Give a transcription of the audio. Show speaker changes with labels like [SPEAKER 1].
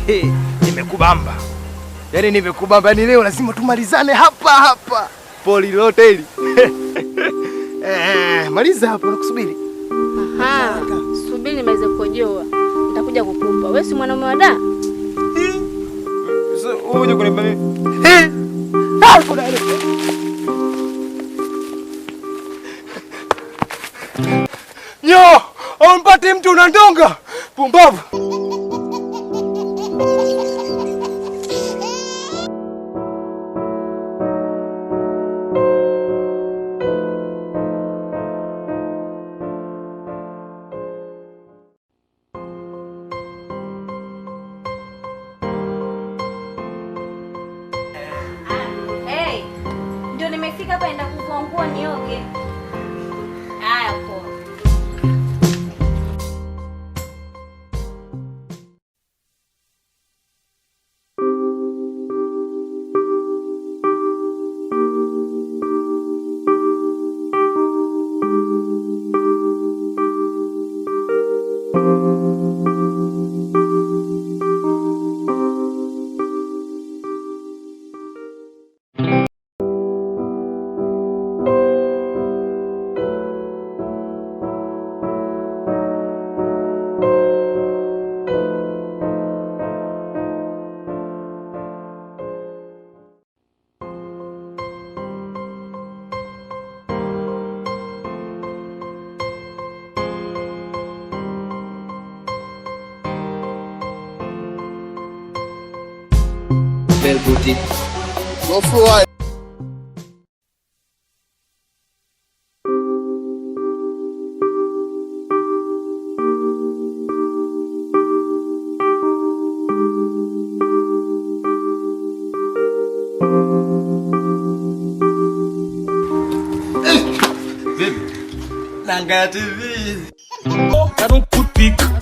[SPEAKER 1] Nimekubamba. Yaani nimekubamba. Yaani leo lazima tumalizane hapa hapa. Poli hoteli. Maliza hapo nakusubiri.
[SPEAKER 2] Aha. Subiri nimeweza kukojoa. Nitakuja kukupa. Wewe si mwanaume wa da?
[SPEAKER 1] Sasa uje kunipa mimi. Nyo, umpate mtu unandonga. Pumbavu.
[SPEAKER 2] Ndio nimefika hapa enda kuvua nguo nioge. Haya poa.
[SPEAKER 3] Boutique. Go for it.
[SPEAKER 1] Nanga TV.
[SPEAKER 4] Era coup de pique.